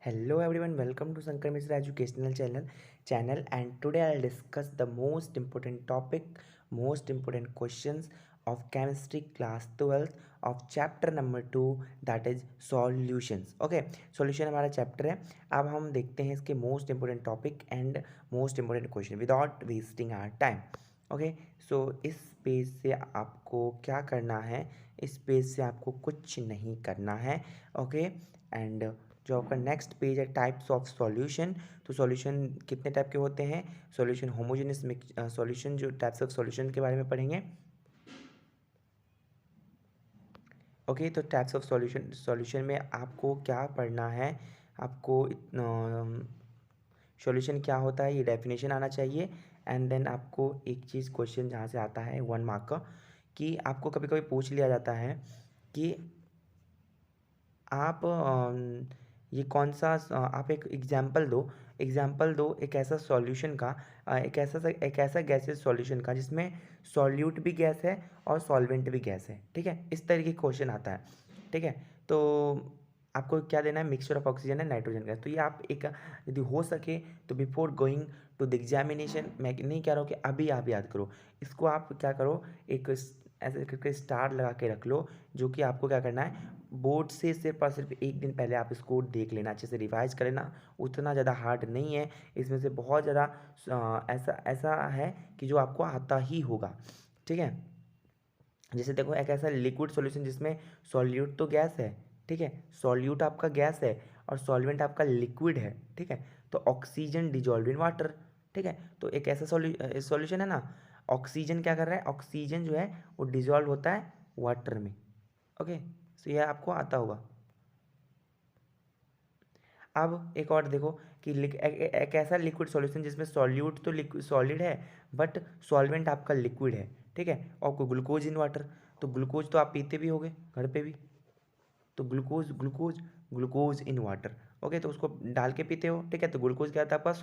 Hello everyone, welcome to Sankar Mishra Educational channel and today I'll discuss the most important topic, most important questions of chemistry class 12th of chapter number 2 that is solutions. Okay, solution हमारा chapter है. अब हम देखते हैं इसके most important topic and most important question without wasting our time. Okay, so इस page से आपको क्या करना है, इस पेज से आपको कुछ नहीं करना है. ओके, एंड जो आपका नेक्स्ट पेज है टाइप्स ऑफ सॉल्यूशन. तो सॉल्यूशन कितने टाइप के होते हैं, सॉल्यूशन होमोजेनियस सॉल्यूशन, जो टाइप्स ऑफ सॉल्यूशन के बारे में पढ़ेंगे. ओके, तो टाइप्स ऑफ सॉल्यूशन में आपको क्या पढ़ना है, आपको सॉल्यूशन क्या होता है ये डेफिनेशन आना चाहिए. एंड देन आपको एक चीज़ क्वेश्चन जहाँ से आता है 1 मार्क का, कि आपको कभी कभी पूछ लिया जाता है कि आप ये कौन सा आप एक एग्जाम्पल दो एक ऐसा सॉल्यूशन का, एक ऐसा गैसेस सॉल्यूशन का जिसमें सॉल्यूट भी गैस है और सॉल्वेंट भी गैस है. ठीक है, इस तरीके का क्वेश्चन आता है. ठीक है, तो आपको क्या देना है, mixture of oxygen and nitrogen gas. तो ये आप एक, यदि हो सके तो before going to the examination, मैं नहीं कह रहा हूँ कि अभी आप याद करो इसको, आप क्या करो, एक ऐसे करके स्टार लगा के रख लो, जो कि आपको क्या करना है, बोर्ड से सिर्फ और सिर्फ एक दिन पहले आप इसको देख लेना, अच्छे से रिवाइज कर लेना. उतना ज़्यादा हार्ड नहीं है, इसमें से बहुत ज़्यादा ऐसा ऐसा है कि जो आपको आता ही होगा. ठीक है, जैसे देखो एक ऐसा लिक्विड सॉल्यूशन जिसमें सॉल्यूट तो गैस है. ठीक है, सॉल्यूट आपका गैस है और सॉल्वेंट आपका लिक्विड है. ठीक है, तो ऑक्सीजन डिजॉल्व इन वाटर. ठीक है, तो एक ऐसा सॉल्यूशन है ना, ऑक्सीजन क्या कर रहा है, ऑक्सीजन जो है वो डिजॉल्व होता है वाटर में. ओके, सो यह आपको आता होगा. अब एक और देखो कि एक ऐसा लिक्विड सॉल्यूशन जिसमें सॉल्यूट तो लिक्विड सॉलिड है बट सॉल्वेंट आपका लिक्विड है. ठीक है, और ग्लूकोज इन वाटर. तो ग्लूकोज तो आप पीते भी होगे घर पे भी, तो ग्लूकोज इन वाटर. ओके, तो उसको डाल के पीते हो. ठीक है, तो ग्लूकोज क्या होता है आपका,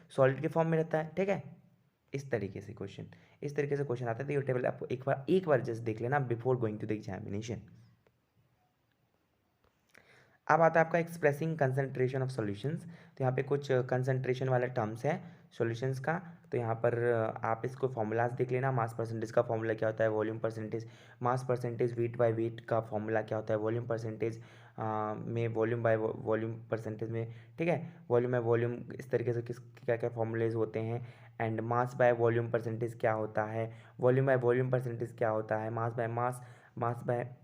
सॉलिड के फॉर्म में रहता है. ठीक है, इस तरीके से क्वेश्चन आता है. तो ये टेबल आपको एक बार जस्ट देख लेना before going to the examination. अब आता है आपका एक्सप्रेसिंग कंसंट्रेशन ऑफ सॉल्यूशंस. तो यहाँ पे कुछ कंसंट्रेशन वाले टर्म्स हैं सॉल्यूशंस का. तो यहाँ पर आप इसको फॉर्मूलाज देख लेना. मास परसेंटेज का फॉर्मूला क्या होता है, volume percentage, mass percentage weight by weight का फॉर्मूला क्या होता है, वॉल्यूम परसेंटेज में वॉल्यूम बाय वॉल्यूम परसेंटेज में. ठीक है, वॉल्यूम बाय वॉल्यूम, इस तरीके से किस क्या क्या फॉर्मूलेज होते हैं. And mass by volume percentage क्या होता है, वॉल्यूम बाय वॉल्यूम परसेंटेज क्या होता है, मास बाय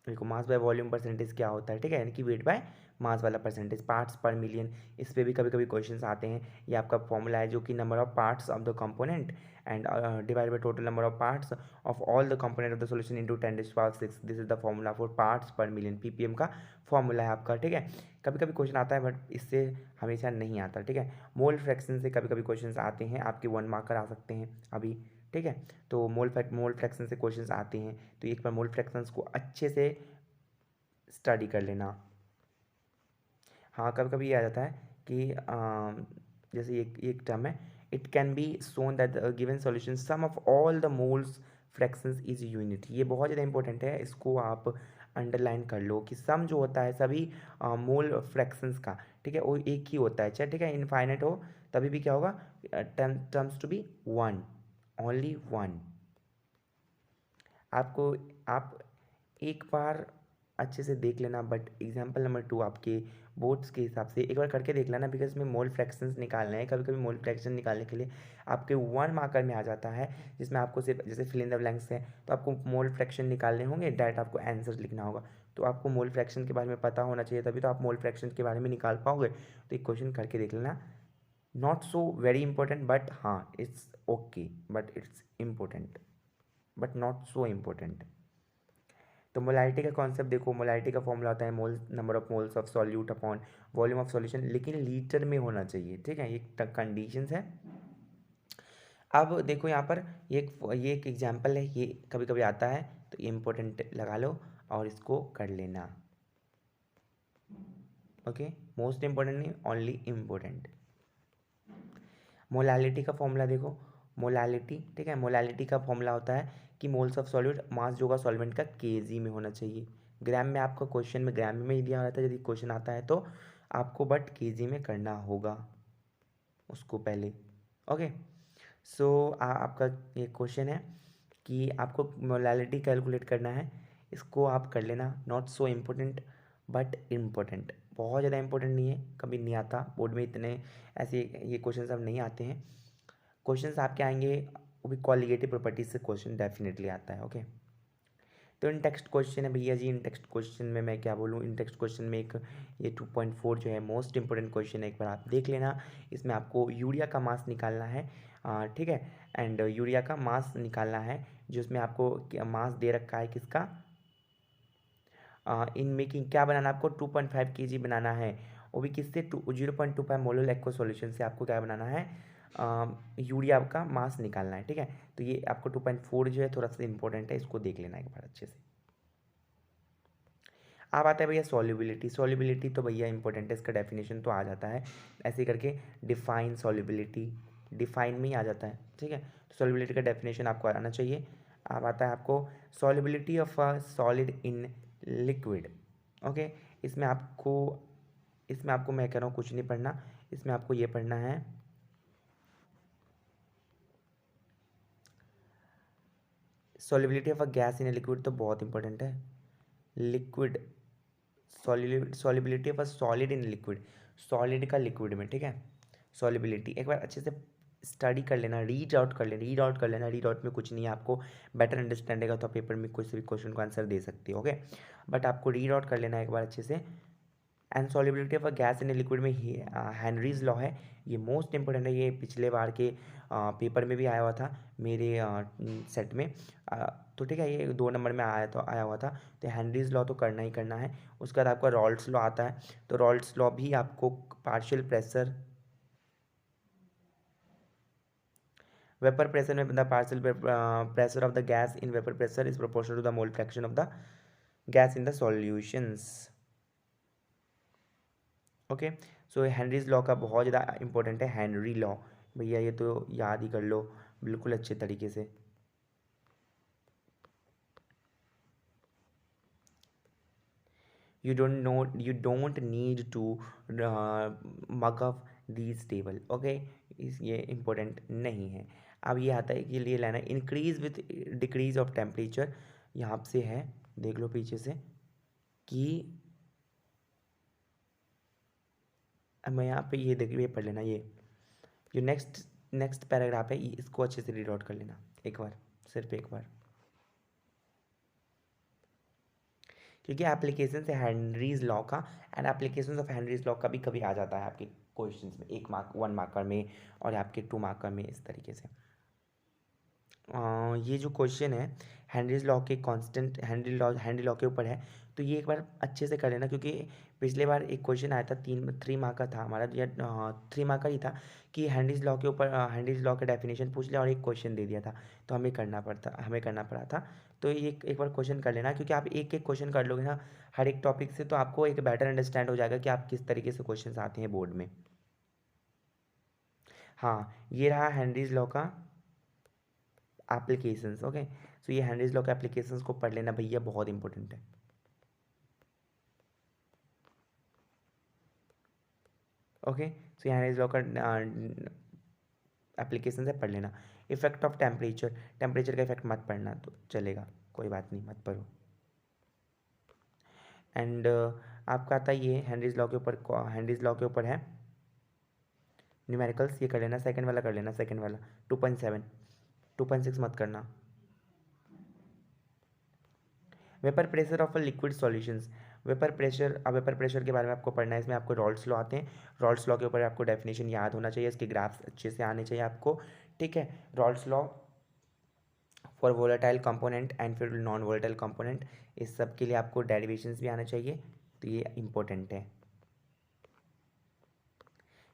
देखो मास बाय वॉल्यूम परसेंटेज क्या होता है. ठीक है, यानी कि वेट बाय मास वाला परसेंटेज, पार्ट्स पर मिलियन. इस पे भी कभी कभी क्वेश्चंस आते हैं. ये आपका फॉर्मूला है जो कि number of parts of the component and divide by total number of parts of all the component of the solution into 10⁶. This is the formula for parts पर मिलियन, पीपीएम का formula है आपका. ठीक है, कभी कभी क्वेश्चन आता है बट इससे हमेशा नहीं आता. ठीक है, मोल फ्रैक्शन से कभी कभी क्वेश्चन आते हैं, आपके 1 मार्कर आ सकते हैं अभी. ठीक है, तो मोल फ्रैक्शन से क्वेश्चंस आते हैं, तो एक बार मोल फ्रैक्शंस को अच्छे से स्टडी कर लेना. हाँ, कभी कभी ये आ जाता है कि जैसे एक टर्म है, it can be shown that given solution sum of all the moles fractions is unit. ये बहुत ज़्यादा इंपॉर्टेंट है, इसको आप अंडरलाइन कर लो कि सम जो होता है सभी मोल फ्रैक्शंस का, ठीक है, वो एक ही होता है. चाहे ठीक है इनफाइनाइट हो तभी भी क्या होगा, terms to be one, only one. आपको आप एक बार अच्छे से देख लेना, बट एग्जाम्पल नंबर 2 आपके बोर्ड्स के हिसाब से एक बार करके देख लेना, बिकॉज इसमें मोल फ्रैक्शंस निकालने हैं. कभी कभी मोल फ्रैक्शन निकालने के लिए आपके 1 मार्कर में आ जाता है, जिसमें आपको सिर्फ जैसे फिल इन द ब्लैंक्स है, तो आपको मोल फ्रैक्शन निकालने होंगे, डायरेक्ट आपको आंसर लिखना होगा. तो आपको मोल फ्रैक्शन के बारे में पता होना चाहिए, तभी तो आप मोल फ्रैक्शन के बारे में निकाल पाओगे. तो एक क्वेश्चन करके देख लेना. Not so very important but हाँ it's okay, but it's important, but not so important. तो मोलारिटी का कॉन्सेप्ट देखो, मोलारिटी का फॉर्मूला होता है mole number of moles of solute upon volume of solution, लेकिन लीटर में होना चाहिए. ठीक है, ये कंडीशंस है. अब देखो यहाँ पर ये एक एग्जाम्पल है, ये कभी कभी आता है, तो इम्पोर्टेंट लगा लो और इसको कर लेना. ओके, मोस्ट इंपॉर्टेंट नहीं, ओनली इम्पोर्टेंट. मोलालिटी का फॉर्मूला देखो, मोलालिटी, ठीक है, मोलालिटी का फॉर्मूला होता है कि मोल्स ऑफ सॉल्यूट, मास जो होगा सॉल्वेंट का केजी में होना चाहिए. ग्राम में आपका क्वेश्चन में ग्राम में ही दिया रहता है, यदि क्वेश्चन आता है तो आपको बट केजी में करना होगा उसको पहले। ओके, सो आपका ये क्वेश्चन है कि आपको मोलालिटी कैलकुलेट करना है, इसको आप कर लेना। Not so important but important, बहुत ज़्यादा इम्पोर्टेंट नहीं है, कभी नहीं आता बोर्ड में, इतने ऐसे ये क्वेश्चन अब नहीं आते हैं। क्वेश्चन आपके आएंगे वो भी कॉलिगेटिव प्रॉपर्टीज से क्वेश्चन डेफिनेटली आता है। ओके, तो इन टेक्स्ट क्वेश्चन है भैया जी। इन टेक्स्ट क्वेश्चन में मैं क्या बोलूँ, इन टेक्स्ट क्वेश्चन में एक ये 2.4 जो है मोस्ट इंपॉर्टेंट क्वेश्चन है, एक बार आप देख लेना। इसमें आपको यूरिया का मास निकालना है, ठीक है, एंड यूरिया का मास निकालना है, जो इसमें आपको मास दे रखा है किसका, इन मेकिंग क्या बनाना है आपको, 2.5 kg बनाना है, वो भी किससे, 0.25 मोलर एक्वा सॉल्यूशन से आपको क्या बनाना है, यूरिया का मास निकालना है। ठीक है, तो ये आपको 2.4 जो है थोड़ा सा इंपॉर्टेंट है, इसको देख लेना एक बार अच्छे से। अब आता है भैया सॉल्युबिलिटी। सॉल्युबिलिटी तो भैया इंपॉर्टेंट है, इसका डेफिनेशन तो आ जाता है ऐसे करके, डिफाइन सॉल्युबिलिटी, डिफाइन में ही आ जाता है। ठीक है, तो सॉल्युबिलिटी का डेफिनेशन आपको आना चाहिए। अब आता है आपको solubility of a solid in liquid. Okay, इसमें आपको मैं कह रहा हूँ कुछ नहीं पढ़ना, इसमें आपको ये पढ़ना है solubility of a gas in a liquid, तो बहुत इंपॉर्टेंट है। Liquid solubility of a solid in liquid, solid का लिक्विड में। ठीक है, सॉल्युबिलिटी एक बार अच्छे से स्टडी कर लेना, रीड आउट कर लेना, रीड आउट में कुछ नहीं है, आपको बेटर अंडरस्टैंड होगा तो पेपर में कोई से भी क्वेश्चन को आंसर दे सकते हो। ओके, बट आपको रीड आउट कर लेना एक बार अच्छे से। And solubility of a gas in a liquid में ही हेनरीज लॉ है, ये मोस्ट इंपॉर्टेंट है, ये पिछले बार के पेपर में भी आया हुआ था मेरे सेट में। तो ठीक है, ये 2 नंबर में आया हुआ था, तो हेनरीज लॉ तो करना ही करना है। उसके बाद आपका रॉल्स लॉ आता है, तो रॉल्स लॉ भी आपको पार्शियल प्रेशर, वेपर प्रेशर में the partial pressure of the gas in vapour pressure is proportional to the mole fraction of the gas in the solutions. Okay, so Henry's law का बहुत ज़्यादा important है, Henry law भैया, ये तो याद ही कर लो बिल्कुल अच्छे तरीके से। you don't need to mug up these table। Okay, इस ये इम्पोर्टेंट नहीं है। अब ये आता है कि लिए लेना increase with decrease of temperature, यहाँ से है, देख लो पीछे से कि मैं यहाँ पे ये देख, ये पढ़ लेना, ये जो नेक्स्ट पैराग्राफ है, इसको अच्छे से रीड आउट कर लेना एक बार, सिर्फ एक बार, क्योंकि एप्लीकेशन से हेनरीज लॉ का and application of Henry's law का भी कभी आ जाता है आपके क्वेश्चंस में, 1 मार्कर में और आपके 2 मार्कर में, इस तरीके से। ये जो क्वेश्चन है हेनरीज लॉ के कांस्टेंट, हेनरी लॉ के ऊपर है, तो ये एक बार अच्छे से कर लेना, क्योंकि पिछले बार एक क्वेश्चन आया था 3 मार्क का था हमारा, या 3 मार्क का ही था, कि हेनरीज लॉ के ऊपर हेनरीज लॉ का डेफिनेशन पूछ लिया और एक क्वेश्चन दे दिया था, तो हमें करना पड़ा था। तो ये एक बार क्वेश्चन कर लेना, क्योंकि आप एक एक क्वेश्चन कर लोगे ना हर एक टॉपिक से, तो आपको एक बेटर अंडरस्टैंड हो जाएगा कि आप किस तरीके से क्वेश्चन आते हैं बोर्ड में। हाँ, ये रहा हेनरीज लॉ का एप्लीकेशंस। ओके, सो ये हेनरीज लॉ के एप्लीकेशंस को पढ़ लेना भैया, बहुत इंपॉर्टेंट है। ओके, सो ये हेनरीज लॉ का एप्लीकेशन है, पढ़ लेना। इफेक्ट ऑफ टेम्परेचर, टेम्परेचर का इफेक्ट मत पढ़ना तो चलेगा, कोई बात नहीं, मत पढ़ो। एंड आपका आता है ये हेनरीज लॉ के ऊपर, हेनरीज लॉ के ऊपर है न्यूमेरिकल्स, ये कर लेना, सेकंड वाला कर लेना, सेकंड वाला 2.7, 2.6 मत करना। Vapour pressure of a liquid solutions, vapour pressure, अब वेपर प्रेशर के बारे में आपको पढ़ना है, इसमें आपको रॉल्स लॉ आते हैं, रॉल्स लॉ के ऊपर आपको डेफिनेशन याद होना चाहिए, इसके ग्राफ्स अच्छे से आने चाहिए आपको। ठीक है, Rawls law for volatile component and फिर नॉन वोलेटाइल कंपोनेंट, इस सब के लिए आपको डेरिवेशंस भी आना चाहिए, तो ये इंपॉर्टेंट है।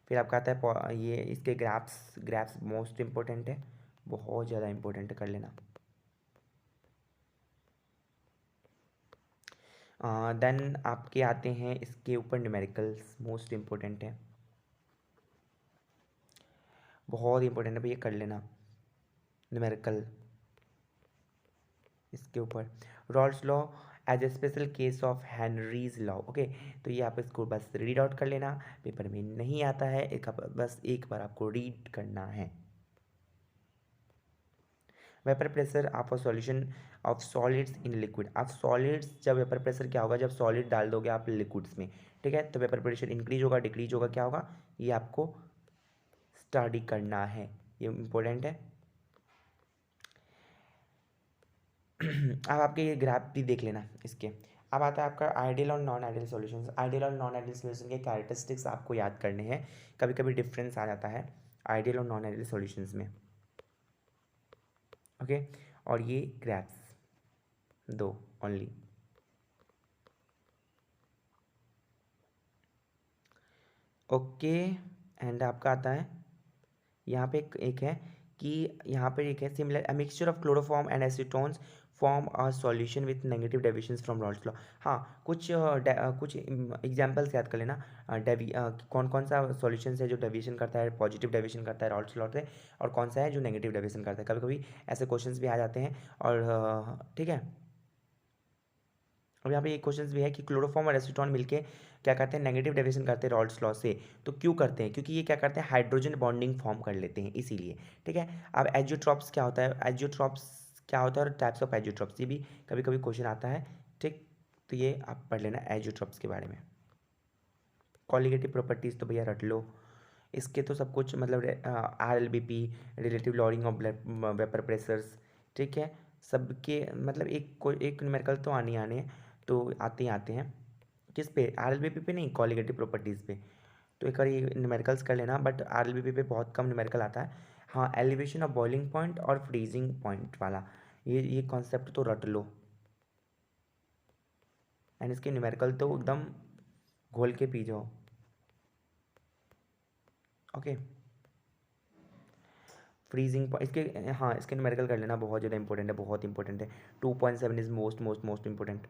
फिर आपका आता है ये इसके ग्राफ्स, ग्राफ्स मोस्ट इंपॉर्टेंट है, बहुत ज़्यादा इंपॉर्टेंट कर लेना। देन आपके आते हैं इसके ऊपर न्यूमेरिकल्स, मोस्ट इंपॉर्टेंट है, बहुत इंपॉर्टेंट है भैया, कर लेना न्यूमेरिकल इसके ऊपर। Raoult's law as a special case of Henry's law. Okay, तो ये आप इसको बस रीड आउट कर लेना, पेपर में नहीं आता है, बस एक बार आपको रीड करना है। Vapour pressure of a solution of solids in liquid. आप सॉलिड्स, जब वेपर प्रेशर क्या होगा, जब सॉलिड डाल दोगे आप लिक्विड्स में, ठीक है, तो वेपर प्रेशर इंक्रीज होगा डिक्रीज होगा, क्या होगा, ये आपको स्टडी करना है, ये इंपॉर्टेंट है। अब आपके ये ग्राफ भी देख लेना इसके। अब आता है आपका आइडियल और नॉन आइडियल सॉल्यूशंस। आइडियल और नॉन आइडियल सॉल्यूशन के कैरेक्टरिस्टिक्स आपको याद करने हैं, कभी कभी डिफरेंस आ जाता है आइडियल और नॉन आइडियल सॉल्यूशंस में। ओके, और ये ग्राफ्स दो ओनली। ओके, एंड आपका आता है यहाँ पे एक है कि यहाँ पे एक है similar a mixture of chloroform and acetones form a solution with negative deviations from Raoult's law. हाँ, कुछ एग्जांपल्स याद कर लेना। कौन कौन सा सॉल्यूशन है जो डेविएशन करता है, पॉजिटिव डेविएशन करता है रॉल्स लॉ से, और कौन सा है जो नेगेटिव डेविएशन करता है। कभी कभी ऐसे क्वेश्चंस भी आ जाते हैं, और ठीक है। अब यहाँ पे एक क्वेश्चन भी है कि क्लोरोफॉर्म और एसीटोन मिलके क्या करते हैं, नेगेटिव डेविएशन करते हैं रॉल्स लॉ से। तो क्यों करते हैं, क्योंकि ये क्या करते हैं, हाइड्रोजन बॉन्डिंग फॉर्म कर लेते हैं, इसीलिए। ठीक है, अब एजियोट्रॉप्स क्या होता है, एजियोट्रॉप्स क्या होता है और टाइप्स ऑफ एजियोट्रॉप्स, ये भी कभी कभी क्वेश्चन आता है। ठीक, तो ये आप पढ़ लेना एजियोट्रॉप्स के बारे में। कॉलिगेटिव प्रॉपर्टीज़ तो भैया रट लो, इसके तो सब कुछ मतलब RLBP, relative lowering of vapour pressures, ठीक है, सबके मतलब एक न्यूमेरिकल तो आने तो आते ही आते हैं। किस पे, RLBP पे नहीं, कॉलिगेटिव प्रॉपर्टीज़ पे। तो एक बार ये न्यूमेरिकल्स कर लेना, बट RLBP पे बहुत कम न्यूमेरिकल आता है। हाँ, एलिवेशन ऑफ बॉइलिंग पॉइंट और फ्रीजिंग पॉइंट वाला ये कॉन्सेप्ट तो रट लो, एंड इसके न्यूमेरिकल तो एकदम घोल के पी जाओ। ओके, फ्रीजिंग इसके, हाँ इसके न्यूमेरिकल कर लेना, बहुत ज़्यादा इंपॉर्टेंट है, बहुत इंपॉर्टेंट है। 2.7 is most most most important.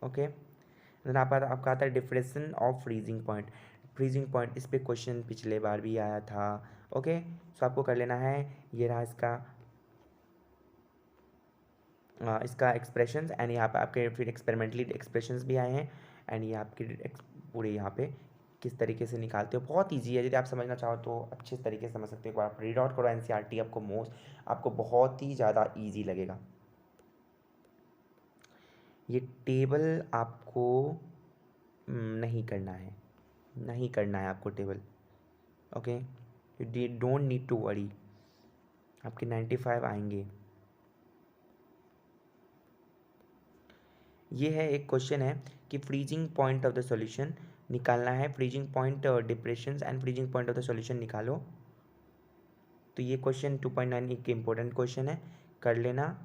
Okay, then आपका आता है depression of freezing point. Freezing point, इस पर क्वेश्चन पिछले बार भी आया था। ओके, सो आपको कर लेना है, ये रहा इसका एक्सप्रेशंस, एंड यहाँ पे आपके फिर एक्सपेरिमेंटली एक्सप्रेशंस भी आए हैं, एंड ये आपके पूरे यहाँ पे किस तरीके से निकालते हो, बहुत इजी है। यदि आप समझना चाहो तो अच्छे तरीके से समझ सकते हो। एक बार आप रीड आउट करो NCERT, आपको बहुत ही ज़्यादा ईजी लगेगा। ये टेबल आपको नहीं करना है, नहीं करना है आपको table. Okay, you don't need to worry, आपके 95 आएंगे। ये है एक क्वेश्चन है कि freezing point of the solution निकालना है, freezing point depressions and freezing point of the solution निकालो। तो ये क्वेश्चन 2.9 एक इम्पोर्टेंट क्वेश्चन है, कर लेना।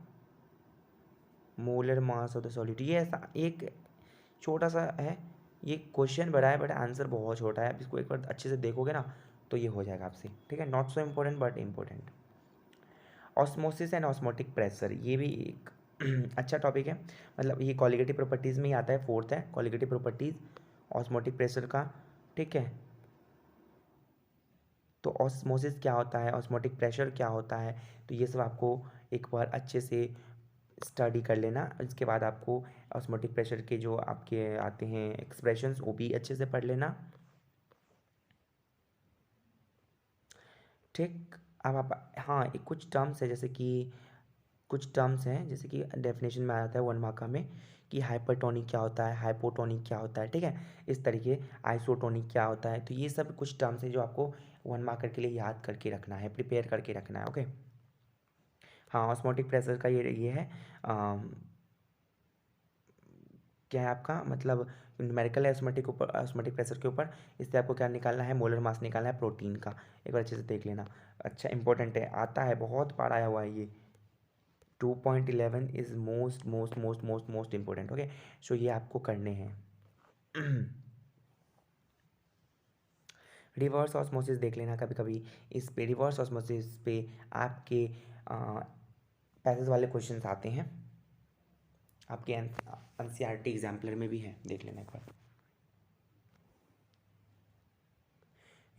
Molar mass of the solute, ये ऐसा एक छोटा सा है, ये क्वेश्चन बड़ा है बट आंसर बहुत छोटा है। आप इसको एक बार अच्छे से देखोगे ना तो ये हो जाएगा आपसे, ठीक है, not so important but important. Osmosis and osmotic pressure, ये भी एक अच्छा टॉपिक है, मतलब ये कॉलिगेटिव प्रॉपर्टीज़ में ही आता है, फोर्थ है कॉलिगेटिव प्रॉपर्टीज़ ऑस्मोटिक प्रेशर का। ठीक है, तो ऑस्मोसिस क्या होता है, ऑस्मोटिक प्रेशर क्या होता है, तो ये सब आपको एक बार अच्छे से स्टडी कर लेना। इसके बाद आपको ऑस्मोटिक प्रेशर के जो आपके आते हैं एक्सप्रेशंस, वो भी अच्छे से पढ़ लेना। ठीक, अब आप, हाँ एक कुछ टर्म्स है, जैसे कि कुछ टर्म्स हैं जैसे कि डेफिनेशन में आ जाता है 1 मार्क में, कि हाइपरटोनिक क्या होता है, हाइपोटोनिक क्या होता है, ठीक है, इस तरीके आइसोटोनिक क्या होता है। तो ये सब कुछ टर्म्स हैं जो आपको 1 मार्कर के लिए याद करके रखना है, प्रिपेयर करके रखना है। ओके, हाँ ऑस्मोटिक प्रेशर का ये है, क्या है आपका मतलब न्यूमेरिकल है ऑस्मोटिक प्रेशर के ऊपर। इससे आपको क्या निकालना है, मोलर मास निकालना है प्रोटीन का, एक बार अच्छे से देख लेना। अच्छा इंपॉर्टेंट है, आता है बहुत बार आया हुआ है ये। 2.11 is most most most most most important. Okay, so ये आपको करने हैं। रिवर्स ऑस्मोसिस देख लेना कभी कभी, इस पे रिवर्स ऑस्मोसिस पे आपके पैसेज वाले क्वेश्चंस आते हैं, आपके NCERT एग्जाम्पलर में भी है, देख लेना एक बार।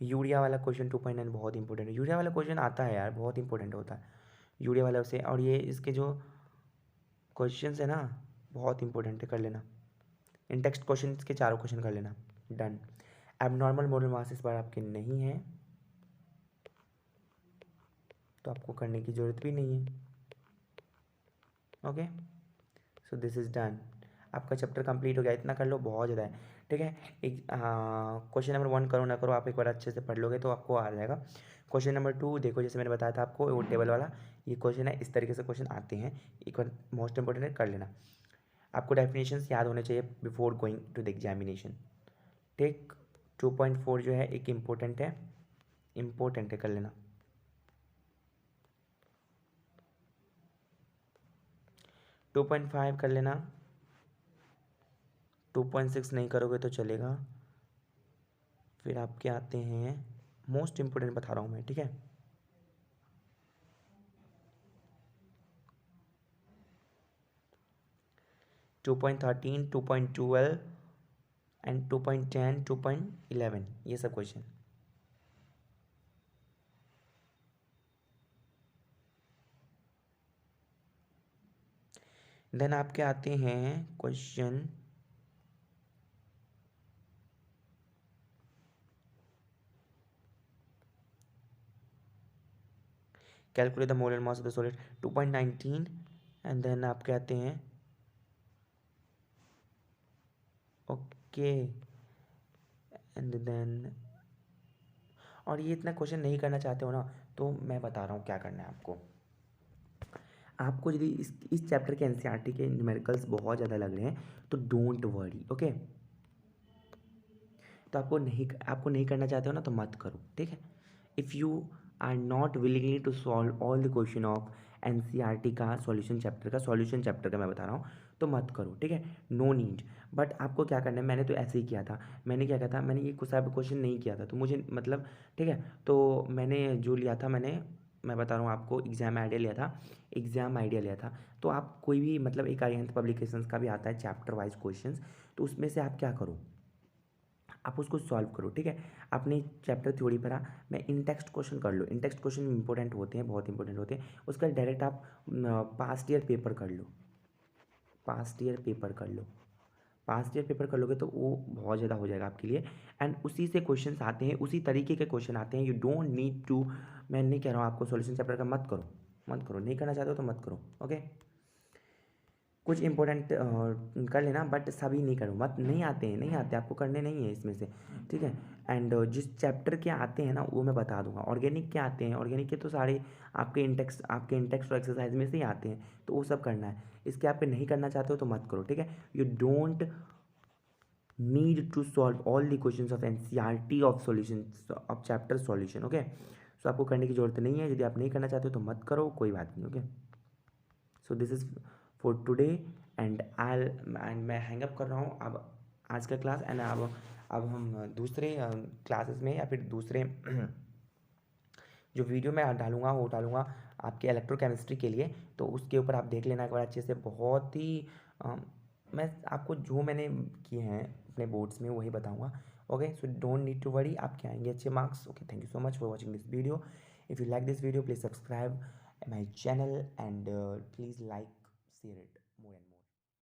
यूरिया वाला क्वेश्चन 2.9 बहुत इंपॉर्टेंट है, यूरिया वाला क्वेश्चन आता है यार, बहुत इंपॉर्टेंट होता है यूरिया वाला से। और ये इसके जो क्वेश्चन है ना बहुत इंपॉर्टेंट है, कर लेना। इन टेक्स्ट क्वेश्चन के चारों क्वेश्चन कर लेना। डन। एबनॉर्मल मोरल मास इस बार आपके नहीं है, तो आपको करने की ज़रूरत भी नहीं है। Okay, so this is done. आपका चैप्टर कंप्लीट हो गया, इतना कर लो, बहुत ज़्यादा है। ठीक है, एक क्वेश्चन नंबर 1 करो ना करो, आप एक बार अच्छे से पढ़ लोगे तो आपको आ जाएगा। क्वेश्चन नंबर 2 देखो, जैसे मैंने बताया था आपको, वो टेबल वाला ये क्वेश्चन है, इस तरीके से क्वेश्चन आते हैं। एक बार मोस्ट इंपॉर्टेंट है, कर लेना। आपको डेफिनेशंस याद होने चाहिए before going to the examination. Take 2.4 जो है एक इम्पोर्टेंट है, कर लेना। 2.5 कर लेना। 2.6 नहीं करोगे तो चलेगा। फिर आपके आते हैं, मोस्ट इम्पोर्टेंट बता रहा हूँ मैं, ठीक है। टू 2.13, 2.12 एंड 2.10, 2.11, ये सब क्वेश्चन। देन आपके आते हैं question calculate the molar mass of the solid 2.19, and then आपके आते हैं ओके, एंड देन, और ये इतना क्वेश्चन नहीं करना चाहते हो ना, तो मैं बता रहा हूँ क्या करना है आपको। आपको यदि इस चैप्टर के एनसीईआरटी के न्यूमेरिकल्स बहुत ज़्यादा लग रहे हैं तो डोंट वरी, ओके। तो आपको नहीं करना चाहते हो ना तो मत करो, ठीक है। If you are not willingly to solve all the question of NCERT का सॉल्यूशन चैप्टर का मैं बता रहा हूँ, तो मत करो, ठीक है। No need. बट आपको क्या करना है, मैंने तो ऐसे ही किया था। मैंने क्या किया था, मैंने ये कुछ क्वेश्चन नहीं किया था, तो मुझे मतलब, ठीक है, तो मैंने जो लिया था, मैं बता रहा हूँ आपको, एग्ज़ाम आइडिया लिया था। तो आप कोई भी मतलब एक अरिहंत पब्लिकेशंस का भी आता है चैप्टर वाइज क्वेश्चंस, तो उसमें से आप क्या करो, आप उसको सॉल्व करो, ठीक है। आपने चैप्टर थ्योरी पढ़ा, मैं इन टेक्स्ट क्वेश्चन कर लो। इन टेक्स्ट क्वेश्चन इंपॉर्टेंट होते हैं, बहुत इंपॉर्टेंट होते हैं। उसका डायरेक्ट आप पास्ट ईयर पेपर कर लो, पास्ट ईयर पेपर कर लोगे तो वो बहुत ज़्यादा हो जाएगा आपके लिए। एंड उसी से क्वेश्चंस आते हैं, उसी तरीके के क्वेश्चन आते हैं। यू डोंट नीड टू, मैं नहीं कह रहा हूँ आपको सॉल्यूशन चैप्टर का मत करो, नहीं करना चाहते हो तो मत करो, ओके। कुछ इंपॉर्टेंट कर लेना, बट सभी नहीं करो, मत, नहीं आते आपको करने नहीं है इसमें से, ठीक है। एंड जिस चैप्टर के आते हैं ना वो मैं बता दूंगा। ऑर्गेनिक के आते हैं, ऑर्गेनिक के तो सारे आपके इंटेक्स्ट और एक्सरसाइज में से ही आते हैं, तो वो सब करना है। इसके आपके नहीं करना चाहते हो तो मत करो, ठीक है। You don't need to solve all the questions of NCERT of solution of chapter solution, okay. So आपको करने की जरूरत नहीं है, यदि आप नहीं करना चाहते हो तो मत करो, कोई बात नहीं, okay. So this is for today, and मैं हैंगअप कर रहा हूँ अब आज का क्लास। एंड अब हम दूसरे क्लासेस में या फिर दूसरे जो वीडियो मैं डालूंगा वो डालूंगा आपके इलेक्ट्रोकेमिस्ट्री के लिए, तो उसके ऊपर आप देख लेना एक बार अच्छे से। बहुत ही मैं आपको जो मैंने किए हैं अपने बोर्ड्स में वही बताऊंगा, okay. So don't need to worry, आपके आएंगे अच्छे marks, okay. Thank you so much for watching this video. If you like this video please subscribe my channel and please like, share it.